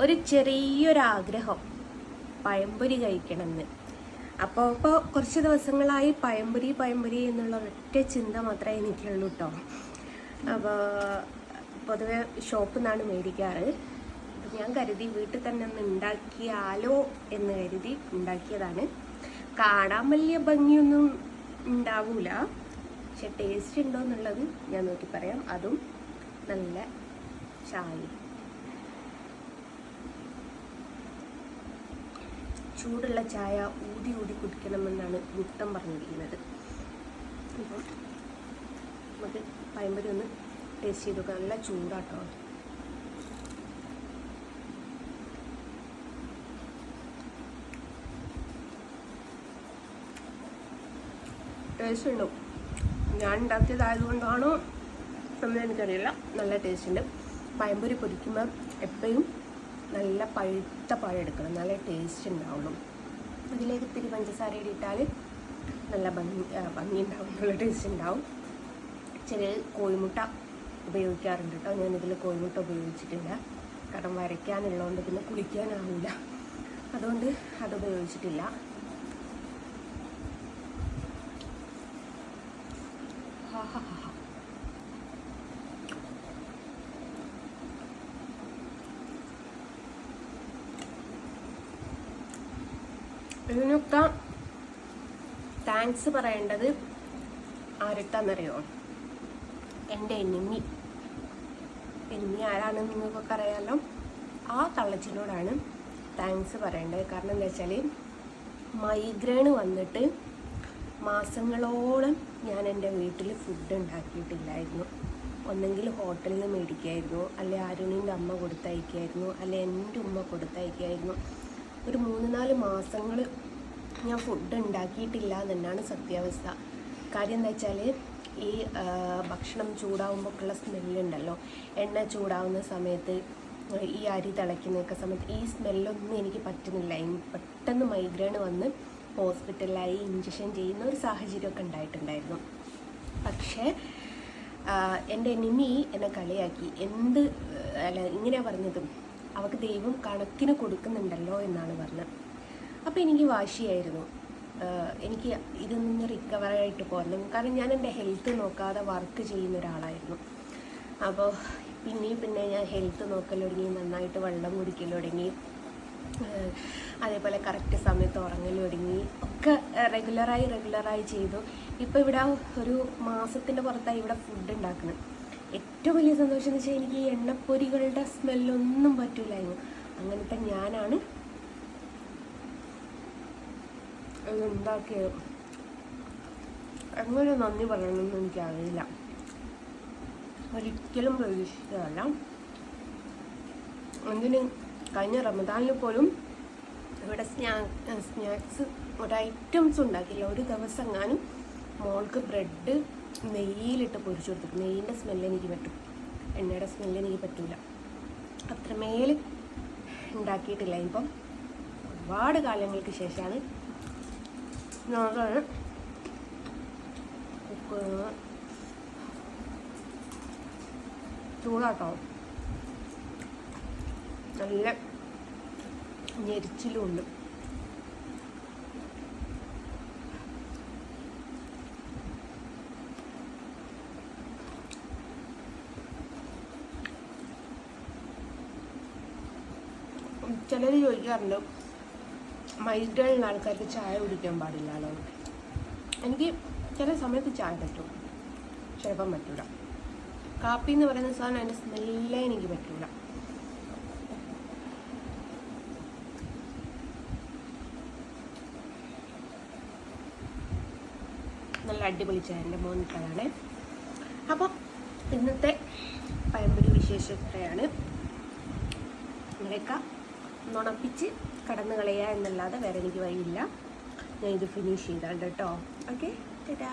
ഒരു ചെറിയൊരാഗ്രഹം പഴംപൊരി കഴിക്കണമെന്ന്. അപ്പോൾ കുറച്ച് ദിവസങ്ങളായി പഴംപൊരി എന്നുള്ള ഒറ്റ ചിന്ത മാത്രമേ എനിക്കുള്ളൂ കേട്ടോ. അപ്പോൾ പൊതുവെ ഷോപ്പിൽ നിന്നാണ് മേടിക്കാറ്. അപ്പം ഞാൻ കരുതി വീട്ടിൽ തന്നെ ഒന്ന് ഉണ്ടാക്കിയാലോ എന്ന് കരുതി ഉണ്ടാക്കിയതാണ്. കാണാൻ വലിയ ഭംഗിയൊന്നും ഉണ്ടാവില്ല, പക്ഷെ ടേസ്റ്റ് ഉണ്ടോ എന്നുള്ളത് ഞാൻ നോക്കി പറയാം. അതും നല്ല ചായ, ചൂടുള്ള ചായ ഊതി കുടിക്കണമെന്നാണ് മുട്ടം പറഞ്ഞിരിക്കുന്നത്. അപ്പം നമുക്ക് പഴംപൊരി ഒന്ന് ടേസ്റ്റ് ചെയ്ത് നോക്കാം. നല്ല ചൂടാട്ടോ. ടേസ്റ്റ് ഉണ്ടോ, ഞാൻ ഉണ്ടാക്കിയതായതുകൊണ്ടാണോ എന്ന് എനിക്കറിയില്ല. നല്ല ടേസ്റ്റ് ഉണ്ട്. പഴംപൊരി പൊരിക്കുമ്പോൾ എപ്പോഴും നല്ല പഴുത്ത പഴം എടുക്കണം, നല്ല ടേസ്റ്റ് ഉണ്ടാവുള്ളൂ. അതിലേക്ക് ഇത്തിരി പഞ്ചസാര ഇട്ടാൽ നല്ല ഭംഗി ഉണ്ടാവും, നല്ല ടേസ്റ്റ് ഉണ്ടാവും. ചില കോഴിമുട്ട ഉപയോഗിക്കാറുണ്ട് കേട്ടോ. ഞാനിതിൽ കോഴിമുട്ട ഉപയോഗിച്ചിട്ടില്ല, കാരണം വരയ്ക്കാനുള്ളതുകൊണ്ട് പിന്നെ കുളിക്കാനാവില്ല, അതുകൊണ്ട് അത് ഉപയോഗിച്ചിട്ടില്ല. ഇതിനൊക്കെ താങ്ക്സ് പറയേണ്ടത് ആർക്കാന്നറിയോ? എൻ്റെ എനിമി ആരാണെന്ന് നിങ്ങൾക്കൊക്കെ അറിയാമല്ലോ. ആ തള്ളച്ചിനോടാണ് താങ്ക്സ് പറയേണ്ടത്. കാരണം എന്താ വെച്ചാൽ മൈഗ്രെയിൻ വന്നിട്ട് മാസങ്ങളോളം ഞാൻ എൻ്റെ വീട്ടിൽ ഫുഡ് ഉണ്ടാക്കിയിട്ടില്ലായിരുന്നു. ഒന്നെങ്കിൽ ഹോട്ടലിൽ നിന്ന് മേടിക്കുമായിരുന്നു, അല്ലെ അരുണിൻ്റെ അമ്മ കൊടുത്തയക്കുമായിരുന്നു, അല്ലെ എൻ്റെ ഉമ്മ കൊടുത്തയക്കുമായിരുന്നു. ഒരു 3-4 മാസങ്ങൾ ഞാൻ ഫുഡ് ഉണ്ടാക്കിയിട്ടില്ല എന്നുതന്നെയാണ് സത്യാവസ്ഥ. കാര്യം എന്താ വെച്ചാൽ ഈ ഭക്ഷണം ചൂടാവുമ്പോഴൊക്കെയുള്ള സ്മെല്ലുണ്ടല്ലോ, എണ്ണ ചൂടാവുന്ന സമയത്ത്, ഈ അരി തിളയ്ക്കുന്നൊക്കെ സമയത്ത് ഈ സ്മെല്ലൊന്നും എനിക്ക് പറ്റുന്നില്ല. പെട്ടെന്ന് മൈഗ്രെയിൻ വന്ന് ഹോസ്പിറ്റലിലായി ഇഞ്ചക്ഷൻ ചെയ്യുന്ന ഒരു സാഹചര്യമൊക്കെ ഉണ്ടായിട്ടുണ്ടായിരുന്നു. പക്ഷേ എൻ്റെ എനിമി എന്നെ കളിയാക്കി. ഇങ്ങനെയാണ് പറഞ്ഞതും, അവൾക്ക് ദൈവം കണക്കിന് കൊടുക്കുന്നുണ്ടല്ലോ എന്നാണ് പറഞ്ഞത്. അപ്പോൾ എനിക്ക് വാശിയായിരുന്നു, എനിക്ക് ഇതിൽ നിന്ന് റിക്കവറായിട്ട് പോരണം. കാരണം ഞാൻ എൻ്റെ ഹെൽത്ത് നോക്കാതെ വർക്ക് ചെയ്യുന്ന ഒരാളായിരുന്നു. അപ്പോൾ പിന്നെ ഞാൻ ഹെൽത്ത് നോക്കൽ തുടങ്ങി, നന്നായിട്ട് വെള്ളം കുടിക്കൽ തുടങ്ങി, അതേപോലെ കറക്റ്റ് സമയത്ത് ഉറങ്ങൽ തുടങ്ങി, ഒക്കെ റെഗുലറായി ചെയ്തു. ഇപ്പോൾ ഇവിടെ ഒരു മാസത്തിൻ്റെ പുറത്തായി ഇവിടെ ഫുഡ് ഉണ്ടാക്കുന്നത്. ഏറ്റവും വലിയ സന്തോഷം എന്ന് വെച്ചാൽ എനിക്ക് ഈ എണ്ണപ്പൊരികളുടെ സ്മെല്ലൊന്നും പറ്റില്ലായിരുന്നു. അങ്ങനത്തെ ഞാനാണ് ഇതുണ്ടാക്കിയത്. എങ്ങനെ നന്ദി പറയണമെന്ന് എനിക്കറിയില്ല. ഒരിക്കലും പ്രതീക്ഷിച്ചതല്ല. എന്തിന് കഴിഞ്ഞ റമദാനിൽ പോലും ഇവിടെ സ്നാക്സ് ഒരു ഐറ്റംസ് ഉണ്ടാക്കിയില്ല. ഒരു ദിവസം എങ്ങാനും മോൾക്ക് ബ്രെഡ് നെയ്യിലിട്ട് പൊരിച്ചു കൊടുത്തിട്ട്, നെയ്യിൻ്റെ സ്മെല്ല് എനിക്ക് പറ്റും, എണ്ണയുടെ സ്മെല്ല് എനിക്ക് പറ്റില്ല. അത്രമേൽ ഉണ്ടാക്കിയിട്ടില്ല. ഇപ്പം ഒരുപാട് കാലങ്ങൾക്ക് ശേഷമാണ് ഞാൻ ചൂടാട്ടോ, നല്ല ഞെരിച്ചിലും ഉണ്ട്. ചിലർ ചോദിക്കാറുണ്ട് മൈഗ്രെയിൻ ഉള്ള ആൾക്കാർക്ക് ചായ കുടിക്കാൻ പാടില്ലല്ലോ. എനിക്ക് ചില സമയത്ത് ചായ പറ്റും, ചിലപ്പം പറ്റില്ല. കാപ്പി എന്ന് പറയുന്ന സാധനം അതിൻ്റെ സ്മെല്ലേ എനിക്ക് പറ്റില്ല. നല്ല അടിപൊളി ചായ എൻ്റെ മോനിട്ടതാണ്. അപ്പോൾ ഇന്നത്തെ പഴംപൊരി വിശേഷത്തെയാണ്. അങ്ങനെയൊക്കെ നുണപ്പിച്ച് കടന്നു കളയുക എന്നല്ലാതെ വേറെ എനിക്ക് വഴിയില്ല. ഞാൻ ഇത് ഫിനിഷ് ചെയ്താൽ കേട്ടോ. ഓക്കെ, ടാറ്റാ.